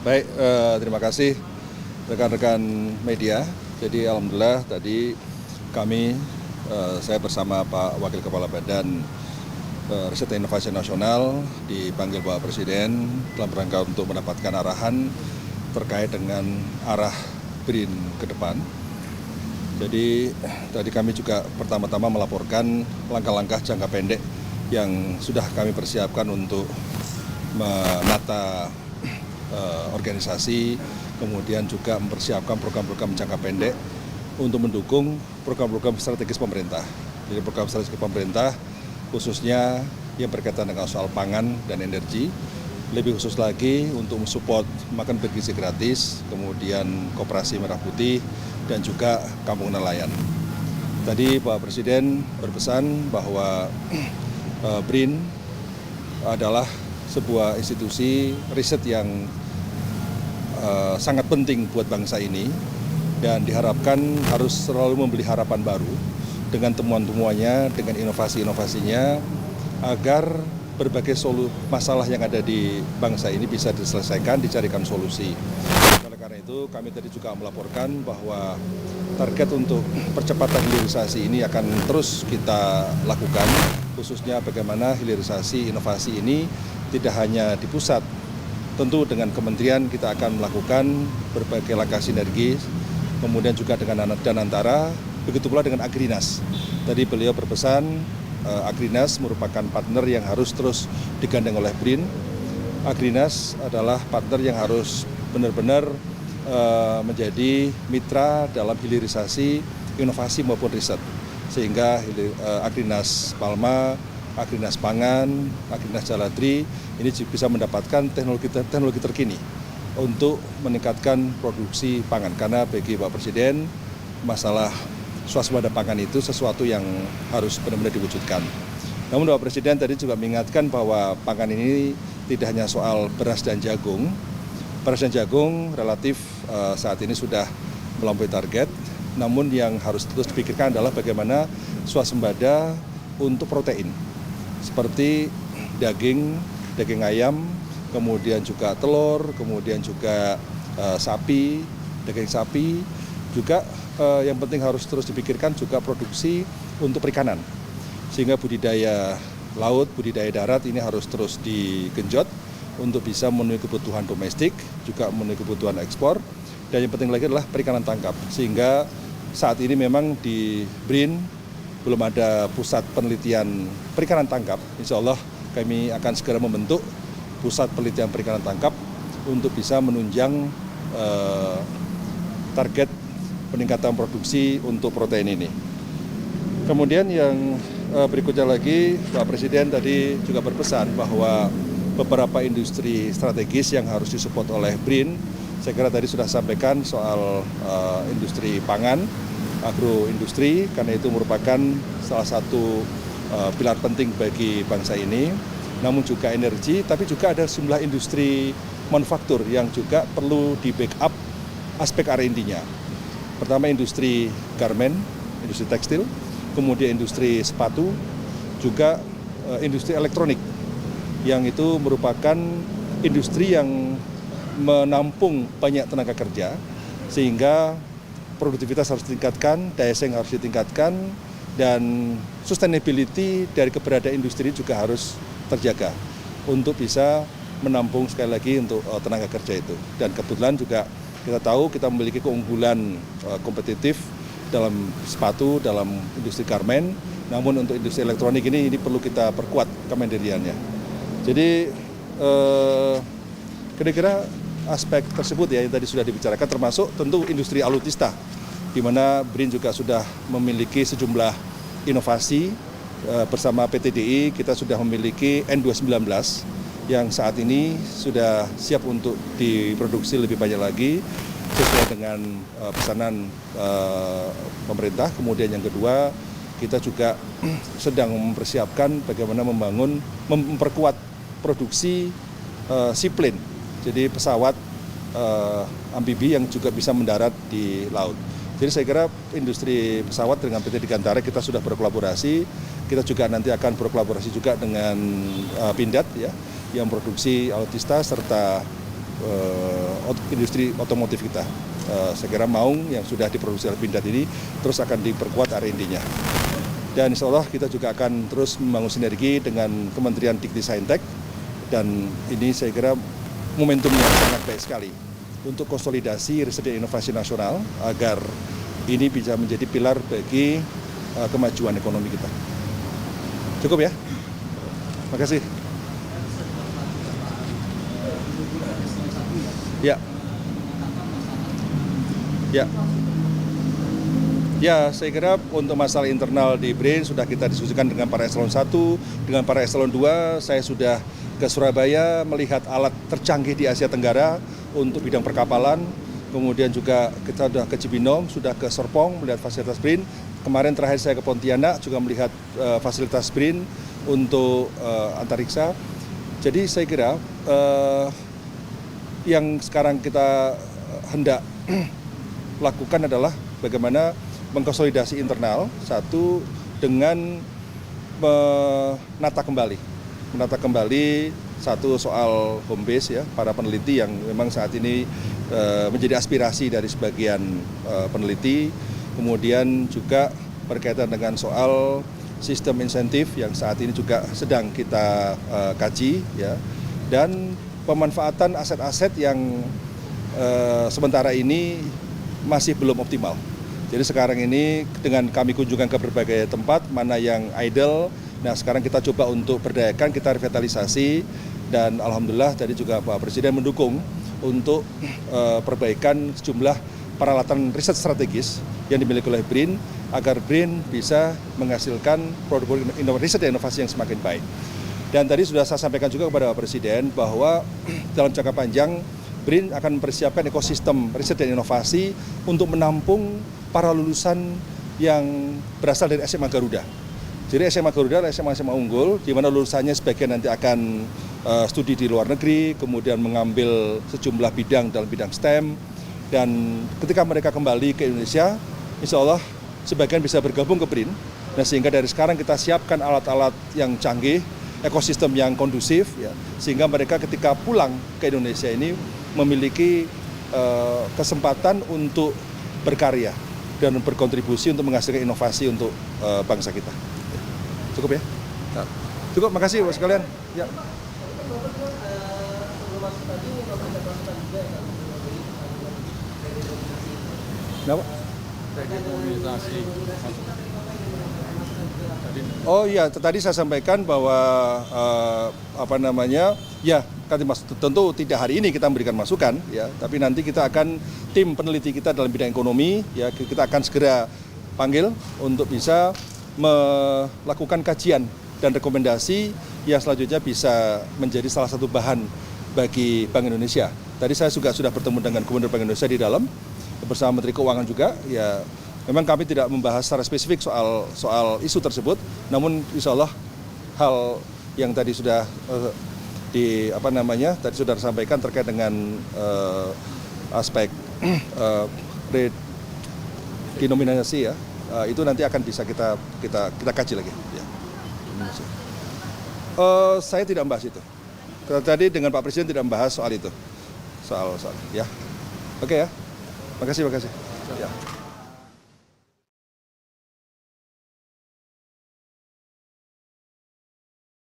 Baik, terima kasih rekan-rekan media. Jadi alhamdulillah tadi saya bersama Pak Wakil Kepala Badan Riset dan Inovasi Nasional dipanggil Bapak Presiden dalam rangka untuk mendapatkan arahan terkait dengan arah BRIN ke depan. Jadi tadi kami juga pertama-tama melaporkan langkah-langkah jangka pendek yang sudah kami persiapkan untuk menata organisasi, kemudian juga mempersiapkan program-program jangka pendek untuk mendukung program-program strategis pemerintah. Jadi program strategis pemerintah khususnya yang berkaitan dengan soal pangan dan energi, lebih khusus lagi untuk mensupport makan bergizi gratis, kemudian koperasi merah putih, dan juga kampung nelayan. Tadi Pak Presiden berpesan bahwa BRIN adalah sebuah institusi riset yang sangat penting buat bangsa ini dan diharapkan harus selalu memberi harapan baru dengan temuan-temuannya, dengan inovasi-inovasinya agar berbagai masalah yang ada di bangsa ini bisa diselesaikan, dicarikan solusi. Oleh karena itu kami tadi juga melaporkan bahwa target untuk percepatan hilirisasi ini akan terus kita lakukan, khususnya bagaimana hilirisasi inovasi ini tidak hanya di pusat. Tentu dengan kementerian kita akan melakukan berbagai langkah sinergi, kemudian juga dengan Danantara, begitu pula dengan Agrinas. Tadi beliau berpesan Agrinas merupakan partner yang harus terus digandeng oleh BRIN. Agrinas adalah partner yang harus benar-benar menjadi mitra dalam hilirisasi inovasi maupun riset. Sehingga Agrinas Palma, Agrinas Pangan, Agrinas Jaladri ini bisa mendapatkan teknologi terkini untuk meningkatkan produksi pangan. Karena bagi Pak Presiden, masalah swasembada pangan itu sesuatu yang harus benar-benar diwujudkan. Namun Bapak Presiden tadi juga mengingatkan bahwa pangan ini tidak hanya soal beras dan jagung. Beras dan jagung relatif saat ini sudah melampaui target, namun yang harus terus dipikirkan adalah bagaimana swasembada untuk protein, seperti daging ayam, kemudian juga telur, kemudian juga daging sapi, juga yang penting harus terus dipikirkan juga produksi untuk perikanan. Sehingga budidaya laut, budidaya darat ini harus terus digenjot untuk bisa memenuhi kebutuhan domestik, juga memenuhi kebutuhan ekspor. Dan yang penting lagi adalah perikanan tangkap. Sehingga saat ini memang di BRIN belum ada pusat penelitian perikanan tangkap. Insya Allah kami akan segera membentuk pusat penelitian perikanan tangkap untuk bisa menunjang target peningkatan produksi untuk protein ini. Kemudian yang berikutnya lagi, Pak Presiden tadi juga berpesan bahwa beberapa industri strategis yang harus disupport oleh BRIN, saya kira tadi sudah sampaikan soal industri pangan, agroindustri, karena itu merupakan salah satu pilar penting bagi bangsa ini, namun juga energi, tapi juga ada sejumlah industri manufaktur yang juga perlu di-backup aspek R&D-nya. Pertama industri garmen, industri tekstil, kemudian industri sepatu, juga industri elektronik, yang itu merupakan industri yang menampung banyak tenaga kerja, sehingga produktivitas harus ditingkatkan, daya saing harus ditingkatkan, dan sustainability dari keberadaan industri juga harus terjaga untuk bisa menampung sekali lagi untuk tenaga kerja itu. Dan kebetulan juga kita tahu kita memiliki keunggulan kompetitif dalam sepatu, dalam industri garmen, namun untuk industri elektronik ini perlu kita perkuat kemandiriannya. Jadi kira-kira aspek tersebut ya yang tadi sudah dibicarakan, termasuk tentu industri alutista, di mana BRIN juga sudah memiliki sejumlah inovasi. Bersama PT.DI kita sudah memiliki N219 yang saat ini sudah siap untuk diproduksi lebih banyak lagi sesuai dengan pesanan pemerintah. Kemudian yang kedua, kita juga sedang mempersiapkan bagaimana memperkuat produksi seaplane, jadi pesawat amfibi yang juga bisa mendarat di laut. Jadi saya kira industri pesawat dengan PT Digantara kita sudah berkolaborasi. Kita juga nanti akan berkolaborasi juga dengan Pindad ya, yang produksi alutista serta industri otomotif kita. Saya kira Maung yang sudah diproduksi oleh Pindad ini terus akan diperkuat R&D-nya. Dan insya Allah kita juga akan terus membangun sinergi dengan Kementerian Dikti-Saintek, dan ini saya kira momentumnya sangat baik sekali untuk konsolidasi riset dan inovasi nasional agar ini bisa menjadi pilar bagi kemajuan ekonomi kita. Cukup ya? Makasih. Ya. Ya. Ya, saya kira untuk masalah internal di BRIN sudah kita diskusikan dengan para eselon 1, dengan para eselon 2. Saya sudah ke Surabaya melihat alat tercanggih di Asia Tenggara untuk bidang perkapalan. Kemudian juga kita sudah ke Cibinong, sudah ke Serpong melihat fasilitas BRIN. Kemarin terakhir saya ke Pontianak juga melihat fasilitas BRIN untuk antariksa. Jadi saya kira yang sekarang kita hendak lakukan adalah bagaimana mengkonsolidasi internal, satu dengan menata kembali satu soal home base ya, para peneliti yang memang saat ini menjadi aspirasi dari sebagian peneliti. Kemudian juga berkaitan dengan soal sistem insentif yang saat ini juga sedang kita kaji ya, dan pemanfaatan aset-aset yang sementara ini masih belum optimal. Jadi sekarang ini dengan kami kunjungan ke berbagai tempat, mana yang idle, nah sekarang kita coba untuk berdayakan, kita revitalisasi, dan alhamdulillah tadi juga Pak Presiden mendukung untuk perbaikan sejumlah peralatan riset strategis yang dimiliki oleh BRIN, agar BRIN bisa menghasilkan produk-produk riset dan inovasi yang semakin baik. Dan tadi sudah saya sampaikan juga kepada Pak Presiden bahwa dalam jangka panjang BRIN akan mempersiapkan ekosistem riset dan inovasi untuk menampung para lulusan yang berasal dari SMA Garuda. Jadi SMA Garuda adalah SMA unggul, di mana lulusannya sebagian nanti akan studi di luar negeri, kemudian mengambil sejumlah bidang dalam bidang STEM, dan ketika mereka kembali ke Indonesia, insya Allah sebagian bisa bergabung ke BRIN, dan sehingga dari sekarang kita siapkan alat-alat yang canggih, ekosistem yang kondusif, ya, sehingga mereka ketika pulang ke Indonesia ini memiliki kesempatan untuk berkarya dan berkontribusi untuk menghasilkan inovasi untuk bangsa kita. Cukup ya? Cukup, makasih Bapak sekalian. Ya. Kenapa? Oh iya, tadi saya sampaikan bahwa ya tentu tidak hari ini kita memberikan masukan ya, tapi nanti kita akan tim peneliti kita dalam bidang ekonomi ya, kita akan segera panggil untuk bisa melakukan kajian dan rekomendasi yang selanjutnya bisa menjadi salah satu bahan bagi Bank Indonesia. Tadi saya juga sudah bertemu dengan Gubernur Bank Indonesia di dalam bersama Menteri Keuangan juga ya. Memang kami tidak membahas secara spesifik soal isu tersebut, namun insya Allah hal yang tadi sudah tadi sudah disampaikan terkait dengan aspek redenominasi ya, itu nanti akan bisa kita kaji lagi. Ya. Saya tidak membahas itu. Tadi dengan Pak Presiden tidak membahas soal itu, soal ya. Oke ya, makasih. Ya.